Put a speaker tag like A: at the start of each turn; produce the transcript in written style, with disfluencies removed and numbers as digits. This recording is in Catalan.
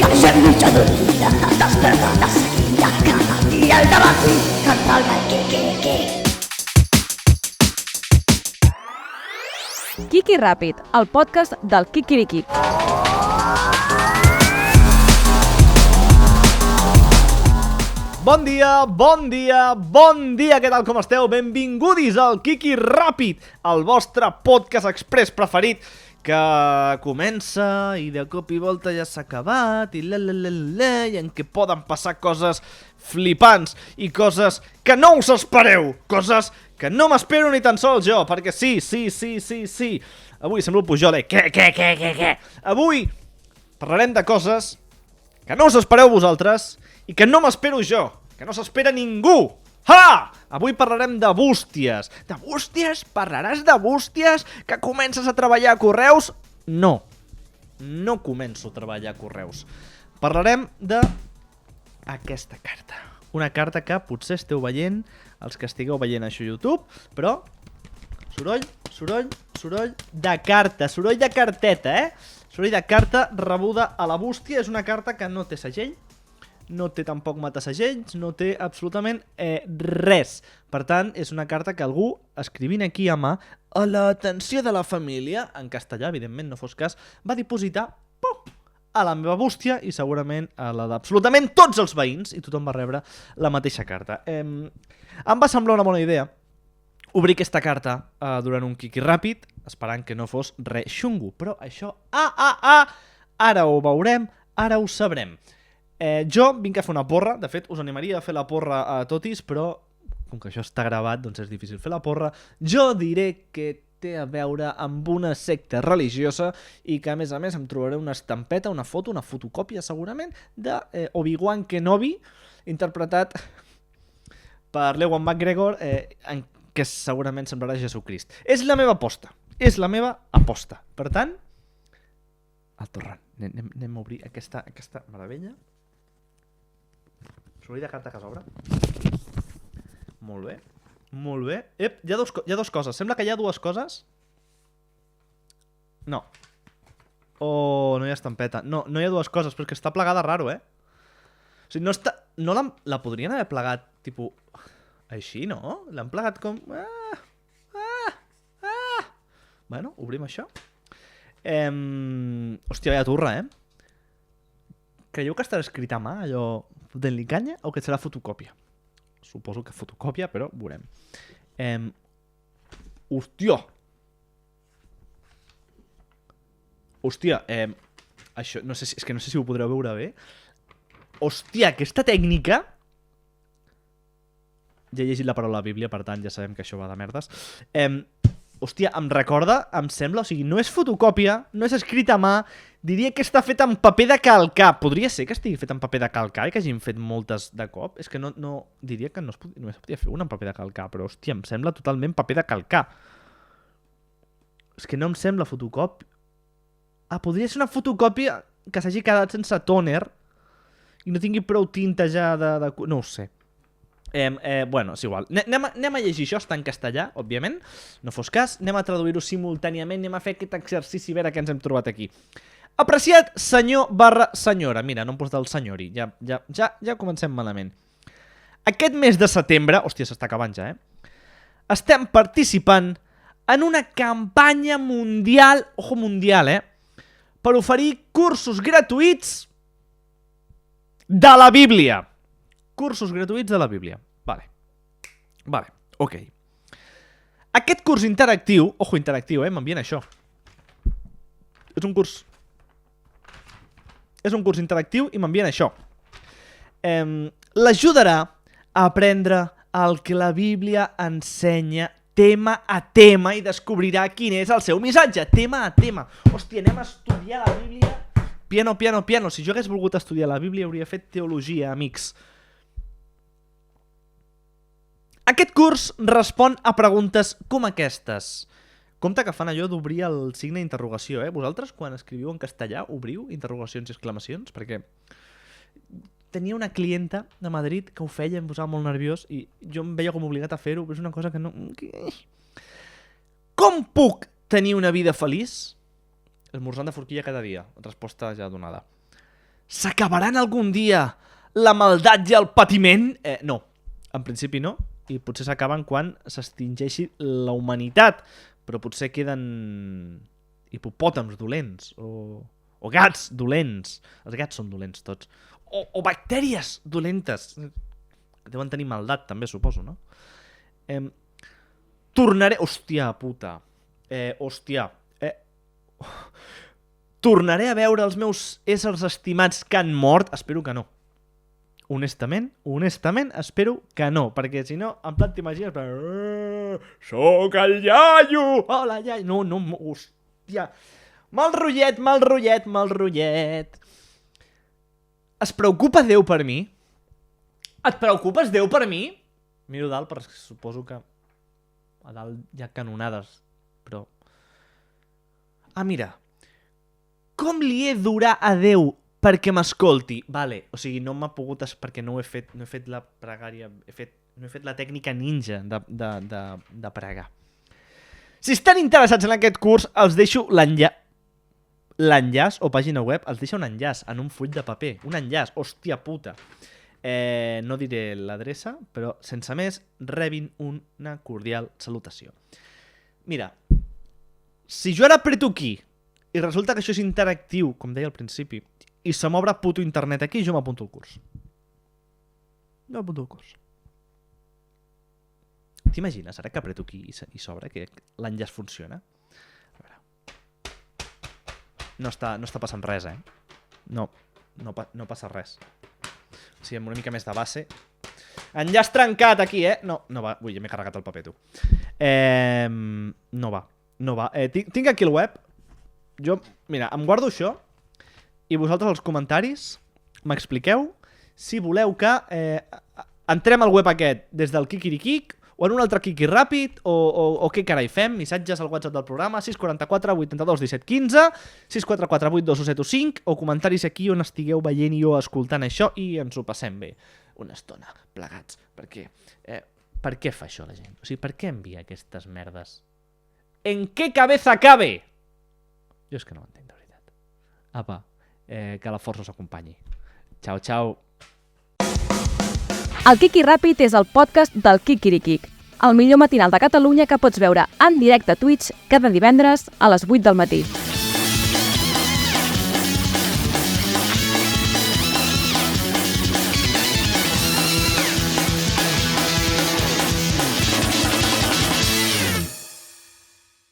A: deixem mitjanit, desperta de seguida, cada dia al dematí, canta el Quiqui.
B: Quiqui Ràpid, el podcast del Quiquiriquic.
C: Bon dia, què tal, com esteu? Benvingudis al Quiqui Ràpid, el vostre podcast express preferit, que comença i de cop i volta ja s'ha acabat, i i en què poden passar coses flipants i coses que no us espereu, coses que no m'espero ni tan sols jo, perquè sí. Avui sembla el Pujol, Què? Avui parlarem de coses que no us espereu vosaltres i que no m'espero jo, que no s'espera ningú. Ha! Avui parlarem de bústies. De bústies? Parlaràs de bústies? Que comences a treballar a Correus? No començo a treballar a Correus. Parlarem de aquesta carta. Una carta que potser esteu veient, els que estigueu veient això a YouTube, però soroll de carta, soroll de carteta, Soroll de carta rebuda a la bústia. És una carta que no té segell, no té tampoc matasegells, no té absolutament res. Per tant, és una carta que algú, escrivint aquí a mà, a l'atenció de la família, en castellà, evidentment, no fos cas, va dipositar a la meva bústia i segurament a la d'absolutament tots els veïns, i tothom va rebre la mateixa carta. Em va semblar una bona idea obrir aquesta carta durant un Quiqui Ràpid, esperant que no fos res xungo. Però això, ara ho veurem, ara ho sabrem. Jo vinc a fer una porra, de fet us animaria a fer la porra a totis, però com que això està gravat, doncs és difícil fer la porra. Jo diré que té a veure amb una secta religiosa i que a més em trobaré una estampeta, una foto, una fotocòpia segurament, de Obi-Wan Kenobi, interpretat per l'Ewan McGregor, que segurament semblarà Jesucrist. És la meva aposta, Per tant, el torrent. Anem a obrir aquesta meravella. Soroll de carta que s'obre. Molt bé. Ep, hi ha dos coses. Sembla que hi ha dues coses. No. Oh, no hi ha estampeta. No hi ha dues coses, però és que està plegada raro, O sigui, no està... No la podrien haver plegat, tipus... Així, no? L'han plegat com... Bueno, obrim això. Hòstia, vaya turra, Creieu que estarà escrit a mà, allò fotent-li canya, o que serà fotocòpia? Suposo que fotocòpia, però veurem. Hòstia, això, és que no sé si ho podreu veure bé. Hòstia, aquesta tècnica... Ja he llegit la paraula Bíblia, per tant ja sabem que això va de merdes. Hòstia, em recorda, em sembla, o sigui, no és fotocòpia, no és escrit a mà, diria que està fet en paper de calcar. Podria ser que estigui fet en paper de calcar i que hagin fet moltes de cop? És que no diria que només podia fer una en paper de calcar, però hòstia, em sembla totalment paper de calcar. És que no em sembla fotocòpia. Podria ser una fotocòpia que s'hagi quedat sense tòner i no tingui prou tinta ja de... No ho sé. Bueno, és igual. Anem a llegir això, està en castellà, òbviament, no fos cas. Anem a traduir-ho simultàniament, anem a fer aquest exercici, a veure què ens hem trobat aquí. Apreciat senyor / senyora. Mira, no em posat el senyori, ja comencem malament. Aquest mes de setembre, hòstia, s'està acabant ja, estem participant en una campanya mundial, ojo mundial, per oferir cursos gratuïts de la Bíblia. Cursos gratuïts de la Bíblia. Vale, ok. Aquest curs interactiu, ojo interactiu, m'envien això. És un curs interactiu i m'envien això. L'ajudarà a aprendre el que la Bíblia ensenya tema a tema i descobrirà quin és el seu missatge. Tema a tema. Hòstia, anem a estudiar la Bíblia. Piano. Si jo hagués volgut estudiar la Bíblia hauria fet teologia, amics. Aquest curs respon a preguntes com aquestes. Compte que fan allò d'obrir el signe d'interrogació, Vosaltres, quan escriviu en castellà, obriu interrogacions i exclamacions? Perquè tenia una clienta de Madrid que ho feia, em posava molt nerviós i jo em veia com obligat a fer-ho, però és una cosa que no... Com puc tenir una vida feliç? Esmorzant de forquilla cada dia. Resposta ja donada. S'acabaran algun dia la maldat i el patiment? No, en principi no, i potser s'acaben quan s'extingeixi la humanitat, però potser queden hipopòtams dolents, o gats dolents. Els gats són dolents tots. O bactèries dolentes. Deuen tenir maldat, també, suposo, no? Tornaré... Hòstia puta. Tornaré a veure els meus éssers estimats que han mort? Espero que no. Honestament, espero que no. Perquè si no, en plan t'imagines... Soc el iaio! Hola, iaio! No, hòstia. Mal rotllet. Es preocupa Déu per mi? Et preocupes, Déu, per mi? Miro dalt, perquè suposo que a dalt hi ha canonades, però... Mira. Com li he d'orar a Déu perquè m'escolti? Vale, o sigui, no m'ha pogut... perquè no he fet la pregària... No he fet la tècnica ninja de pregar. Si estan interessats en aquest curs, els deixo l'enllaç o pàgina web, els deixa un enllaç en un full de paper. Un enllaç, hòstia puta. No diré l'adreça, però sense més, rebin una cordial salutació. Mira, si jo ara apreto aquí i resulta que això és interactiu, com deia al principi, i se m'obre puto internet aquí, jo m'apunto al curs. T'imagines ara que apreto aquí i s'obre, que l'enllaç funciona? A veure. No està passant res, No passa res. O sigui, amb una mica més de base. Enllaç trencat aquí, No va. Ui, ja m'he carregat el paper, tu. No va. Tinc aquí el web. Jo, mira, em guardo això i vosaltres als comentaris m'expliqueu si voleu que entrem al web aquest des del Kikirikik o en un altre Kiki ràpid o què carai fem. Missatges al WhatsApp del programa 644 82 17 15 644 821715 o comentaris aquí on estigueu veient i o escoltant això i ens ho passem bé una estona plegats, perquè per què fa això la gent? O sigui, per què envia aquestes merdes? En què cabeza cabe? Jo és que no ho entenc, de veritat. Apa, que la força us acompanyi. Ciao, ciao.
B: El Kiki Ràpid és el podcast del Kikirikik, el millor matinal de Catalunya que pots veure en directe a Twitch cada divendres a les 8 del matí.